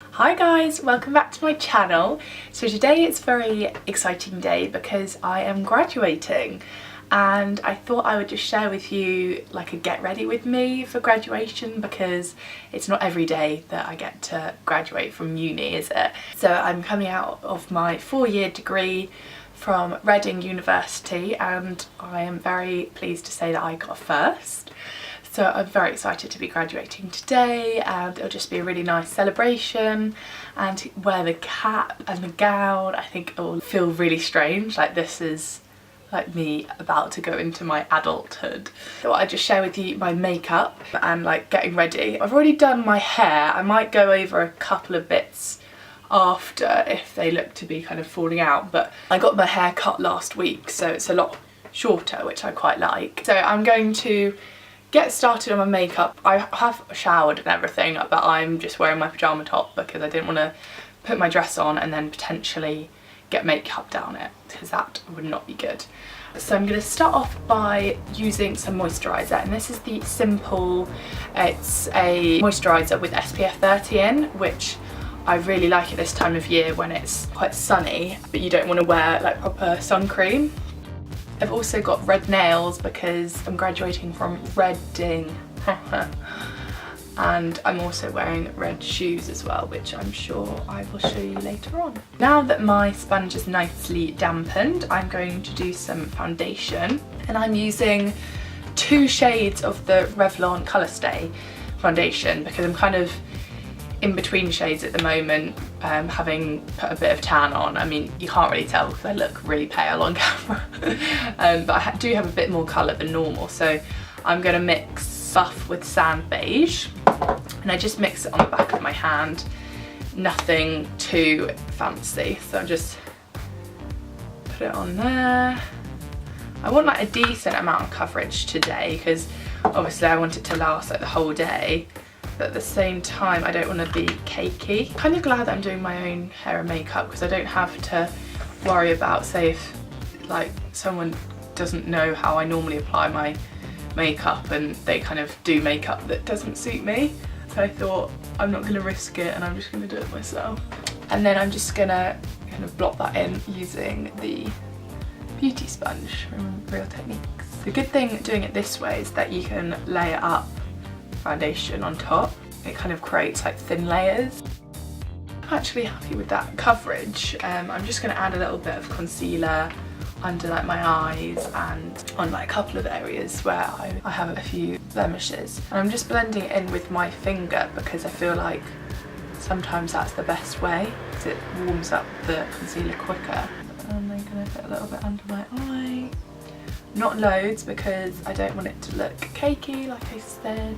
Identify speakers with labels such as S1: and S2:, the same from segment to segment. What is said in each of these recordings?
S1: Hi guys, welcome back to my channel. So today it's a very exciting day because I am graduating and I thought I would just share with you like a get ready with me for graduation because it's not every day that I get to graduate from uni, is it? So I'm coming out of my 4-year degree from Reading University and I am very pleased to say that I got first. So I'm very excited to be graduating today and it'll just be a really nice celebration, and to wear the cap and the gown, I think it will feel really strange, like this is like me about to go into my adulthood. So I'll just share with you my makeup and like getting ready. I've already done my hair. I might go over a couple of bits after if they look to be kind of falling out, but I got my hair cut last week so it's a lot shorter, which I quite like. So I'm going to get started on my makeup. I have showered and everything, but I'm just wearing my pyjama top because I didn't want to put my dress on and then potentially get makeup down it, because that would not be good. So I'm going to start off by using some moisturiser, and this is the Simple, it's a moisturiser with SPF 30 in, which I really like at this time of year when it's quite sunny but you don't want to wear like proper sun cream. I've also got red nails because I'm graduating from Reading and I'm also wearing red shoes as well, which I'm sure I will show you later on. Now that my sponge is nicely dampened, I'm going to do some foundation, and I'm using 2 shades of the Revlon Colour Stay foundation because I'm kind of in between shades at the moment, having put a bit of tan on. I mean, you can't really tell because I look really pale on camera, but I do have a bit more colour than normal, so I'm going to mix buff with sand beige, and I just mix it on the back of my hand, nothing too fancy, so I just put it on there. I want like a decent amount of coverage today because obviously I want it to last like the whole day, but at the same time I don't want to be cakey. Kind of glad that I'm doing my own hair and makeup because I don't have to worry about, say, if like someone doesn't know how I normally apply my makeup and they kind of do makeup that doesn't suit me. So I thought I'm not going to risk it and I'm just going to do it myself. And then I'm just going to kind of blot that in using the beauty sponge from Real Techniques. The good thing doing it this way is that you can layer up foundation on top. It kind of creates like thin layers. I'm actually happy with that coverage. I'm just going to add a little bit of concealer under like my eyes and on like a couple of areas where I have a few blemishes. And I'm just blending it in with my finger because I feel like sometimes that's the best way because it warms up the concealer quicker. And I'm going to put a little bit under my eye. Not loads because I don't want it to look cakey, like I said.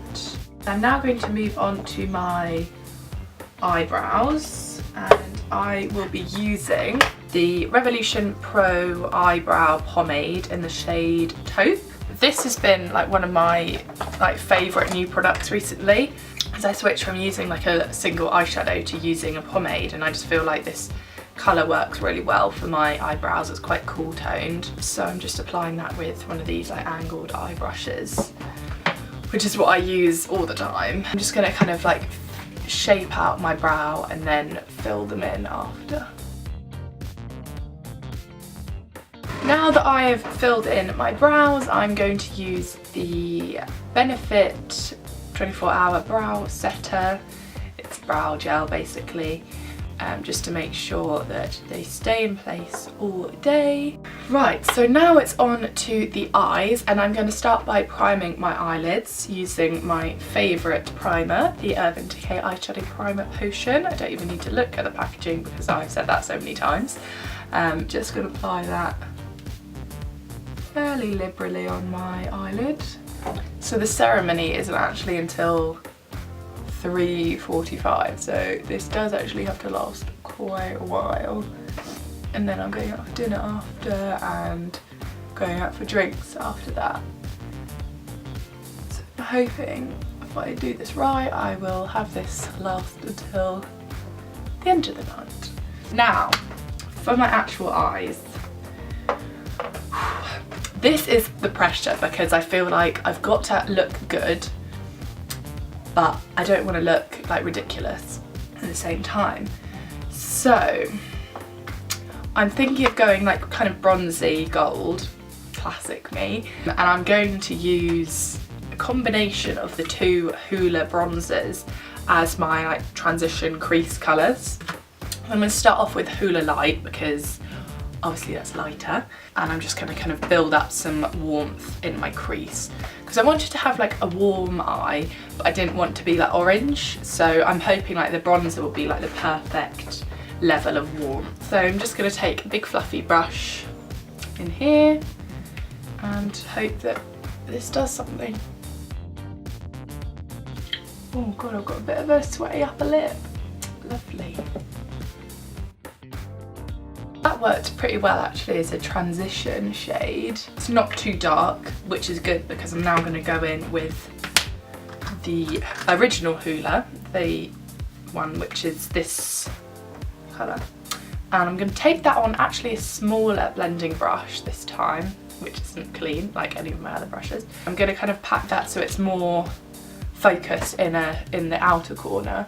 S1: I'm now going to move on to my eyebrows, and I will be using the Revolution Pro Eyebrow Pomade in the shade Taupe. This has been like one of my like favourite new products recently, as I switched from using like a single eyeshadow to using a pomade, and I just feel like this colour works really well for my eyebrows. It's quite cool toned, so I'm just applying that with one of these like angled eye brushes, which is what I use all the time. I'm just going to kind of like shape out my brow and then fill them in after. Now that I have filled in my brows, I'm going to use the Benefit 24-hour brow setter. It's brow gel basically. Just to make sure that they stay in place all day. Right, so now it's on to the eyes, and I'm going to start by priming my eyelids using my favourite primer, the Urban Decay Eyeshadow Primer Potion. I don't even need to look at the packaging because I've said that so many times. Just going to apply that fairly liberally on my eyelid. So the ceremony isn't actually until 3:45, so this does actually have to last quite a while, and then I'm going out for dinner after and going out for drinks after that. So I'm hoping if I do this right I will have this last until the end of the night. Now for my actual eyes, this is the pressure because I feel like I've got to look good but I don't want to look like ridiculous. the same time. So I'm thinking of going like kind of bronzy gold, classic me, and I'm going to use a combination of the two Hoola bronzers as my like transition crease colours. I'm going to start off with Hoola Light because obviously that's lighter, and I'm just going to kind of build up some warmth in my crease because I wanted to have like a warm eye, but I didn't want to be like orange, so I'm hoping like the bronzer will be like the perfect level of warmth. So I'm just going to take a big fluffy brush in here and hope that this does something. Oh god, I've got a bit of a sweaty upper lip. Lovely. That worked pretty well actually as a transition shade. It's not too dark, which is good because I'm now going to go in with the original Hoola, the one which is this colour. And I'm going to take that on actually a smaller blending brush this time, which isn't clean like any of my other brushes. I'm going to kind of pack that so it's more focused in the outer corner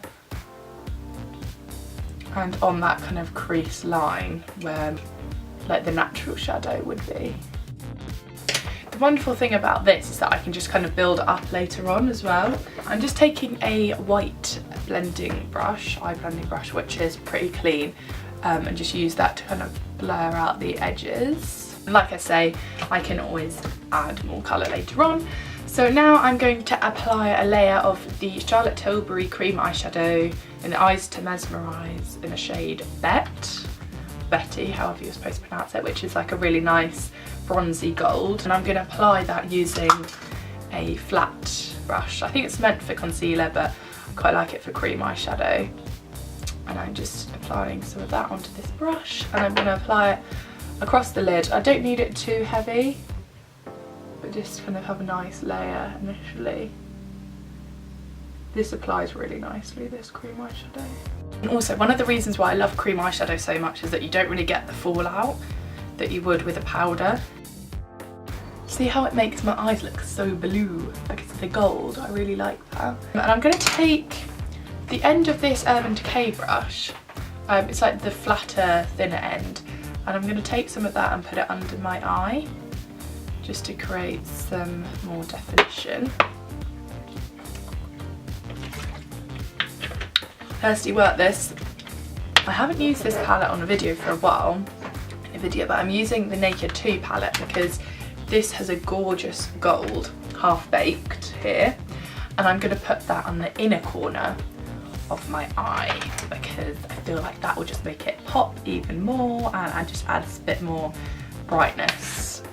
S1: and on that kind of crease line where like the natural shadow would be. The wonderful thing about this is that I can just kind of build it up later on as well. I'm just taking a white blending brush, eye blending brush, which is pretty clean, and just use that to kind of blur out the edges. And like I say, I can always add more colour later on. So now I'm going to apply a layer of the Charlotte Tilbury cream eyeshadow in the Eyes to Mesmerise in the shade Betty, however you're supposed to pronounce it, which is like a really nice bronzy gold. And I'm going to apply that using a flat brush. I think it's meant for concealer, but I quite like it for cream eyeshadow. And I'm just applying some of that onto this brush, and I'm going to apply it across the lid. I don't need it too heavy, but just kind of have a nice layer initially. This applies really nicely, this cream eyeshadow. And also, one of the reasons why I love cream eyeshadow so much is that you don't really get the fallout that you would with a powder. See how it makes my eyes look so blue because of the gold? I really like that. And I'm going to take the end of this Urban Decay brush, it's like the flatter, thinner end, and I'm going to take some of that and put it under my eye just to create some more definition. Thirsty work this. I haven't used this palette on a video for a while, but I'm using the Naked 2 palette because this has a gorgeous gold half baked here, and I'm going to put that on the inner corner of my eye because I feel like that will just make it pop even more, and it just adds a bit more brightness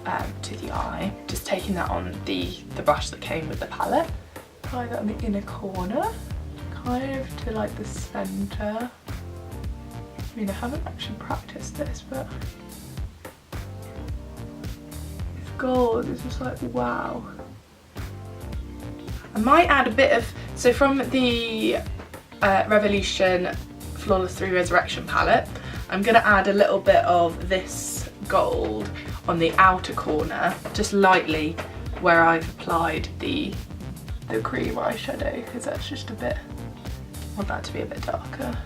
S1: to the eye. Just taking that on the brush that came with the palette, apply that on the inner corner, kind of to like the centre. I mean, I haven't actually practiced this, but it's gold, it's just like wow. I might add a bit of, so from the Revolution Flawless 3 Resurrection palette, I'm going to add a little bit of this gold on the outer corner, just lightly where I've applied the cream eyeshadow, because that's just a bit, I want that to be a bit darker.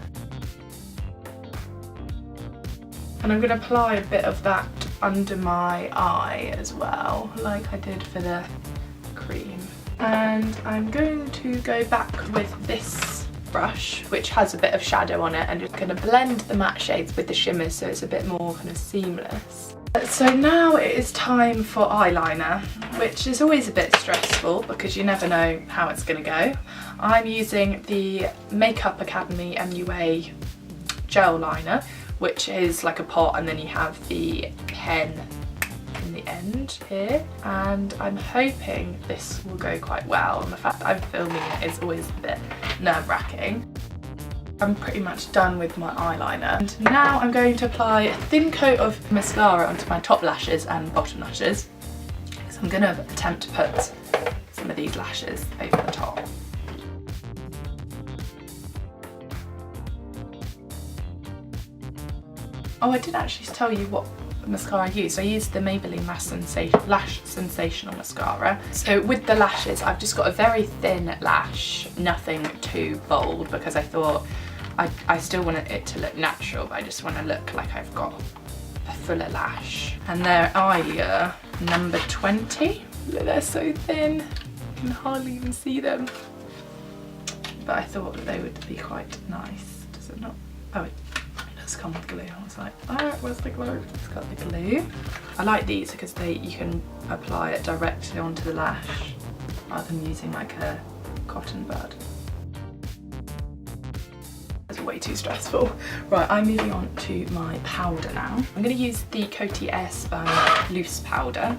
S1: And I'm going to apply a bit of that under my eye as well, like I did for the cream. And I'm going to go back with this brush, which has a bit of shadow on it, and just going to blend the matte shades with the shimmers so it's a bit more kind of seamless. So now it is time for eyeliner, which is always a bit stressful because you never know how it's going to go. I'm using the Makeup Academy MUA gel liner, which is like a pot and then you have the pen in the end here, and I'm hoping this will go quite well, and the fact that I'm filming it is always a bit nerve-wracking. I'm pretty much done with my eyeliner, and now I'm going to apply a thin coat of mascara onto my top lashes and bottom lashes. So I'm going to attempt to put some of these lashes over the top. Oh, I didn't actually tell you what mascara I used. I used the Maybelline Lash Sensational Mascara. So with the lashes, I've just got a very thin lash, nothing too bold, because I thought I still want it to look natural, but I just want to look like I've got a fuller lash. And they're Eyelure number 20. Look, they're so thin, you can hardly even see them. But I thought that they would be quite nice. Does it not? Oh, it does come with glue. I was like, oh, where's the glue? It's got the glue. I like these because you can apply it directly onto the lash rather than using like a cotton bud. It's way too stressful. Right, I'm moving on to my powder now. I'm going to use the Coty Airspun loose powder,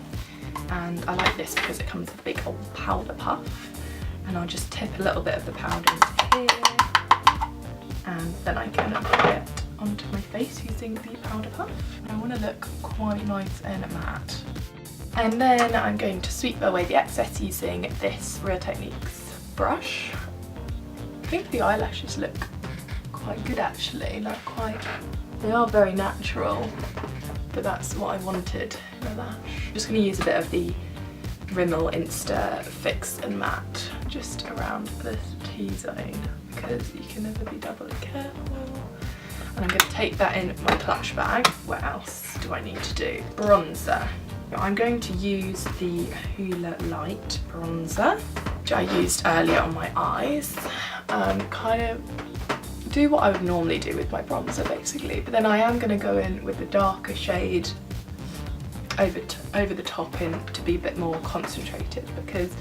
S1: and I like this because it comes with a big old powder puff. And I'll just tip a little bit of the powder into here, and then I can apply it onto my face using the powder puff. I want to look quite nice and matte. And then I'm going to sweep away the excess using this Real Techniques brush. I think the eyelashes look quite good actually, they are very natural, but that's what I wanted in a lash. I'm just going to use a bit of the Rimmel Insta Fix and Matte just around the T-zone because you can never be doubly careful. And I'm going to take that in my clutch bag. What else do I need to do? Bronzer. I'm going to use the Hoola Light bronzer, which I used earlier on my eyes. Kind of do what I would normally do with my bronzer basically, but then I am going to go in with the darker shade over the top in to be a bit more concentrated, because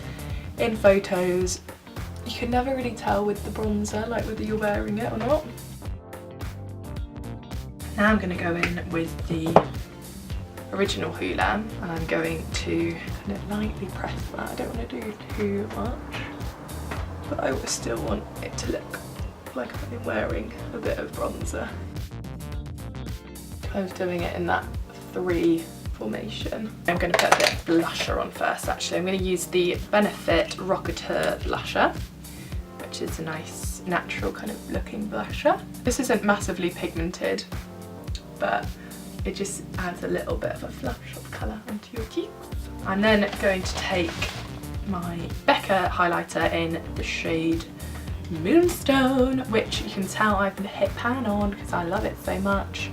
S1: in photos you can never really tell with the bronzer like whether you're wearing it or not. Now I'm going to go in with the original Hoola, and I'm going to kind of lightly press that. I don't want to do too much, but I still want it to look like I'm wearing a bit of bronzer. I was doing it in that 3 formation. I'm going to put a bit of blusher on first actually. I'm going to use the Benefit Rocketeur blusher, which is a nice natural kind of looking blusher. This isn't massively pigmented, but it just adds a little bit of a flush of colour onto your cheeks. I'm then going to take my Becca highlighter in the shade Moonstone, which you can tell I've hit pan on because I love it so much.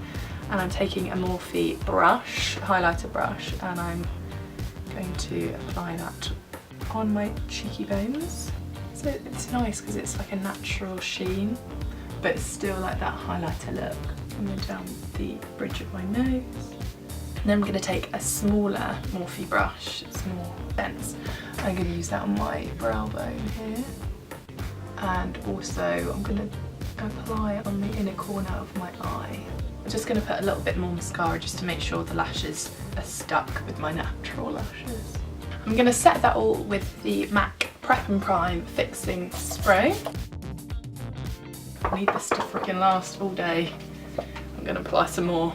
S1: And I'm taking a Morphe brush, highlighter brush, and I'm going to apply that on my cheeky bones. So it's nice because it's like a natural sheen, but it's still like that highlighter look coming down the bridge of my nose. And then I'm going to take a smaller Morphe brush, it's more dense. I'm going to use that on my brow bone here. And also I'm going to apply it on the inner corner of my eye. I'm just going to put a little bit more mascara just to make sure the lashes are stuck with my natural lashes. I'm going to set that all with the MAC Prep and Prime Fixing Spray. I need this to freaking last all day. I'm going to apply some more.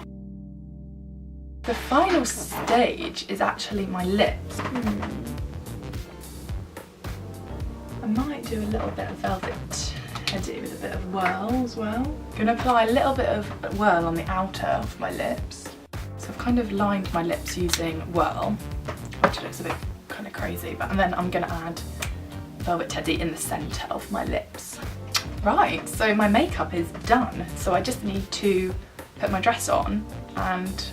S1: The final stage is actually my lips. I might do a little bit of Velvet Teddy with a bit of whirl as well. I'm going to apply a little bit of whirl on the outer of my lips. So I've kind of lined my lips using whirl, which looks a bit kind of crazy, and then I'm going to add Velvet Teddy in the centre of my lips. Right, so my makeup is done, so I just need to put my dress on and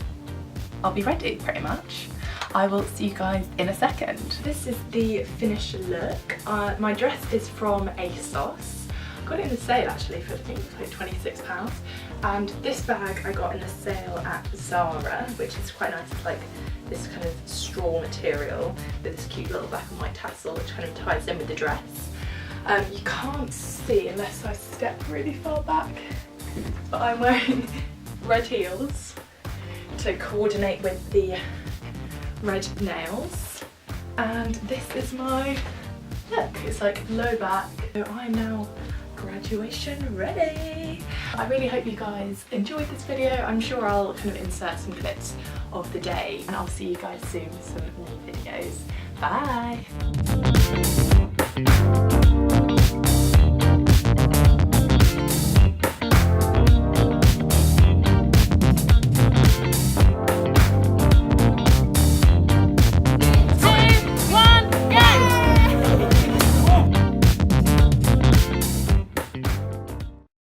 S1: I'll be ready pretty much. I will see you guys in a second. This is the finished look. My dress is from ASOS. I got it in the sale actually for I think it was like £26. And this bag I got in the sale at Zara, which is quite nice. It's like this kind of straw material with this cute little black and white tassel which kind of ties in with the dress. You can't see unless I step really far back, but I'm wearing red heels to coordinate with the red nails, and this is my look. It's like low back, so I'm now graduation ready. I really hope you guys enjoyed this video. I'm sure I'll kind of insert some clips of the day, and I'll see you guys soon with some more videos. Bye!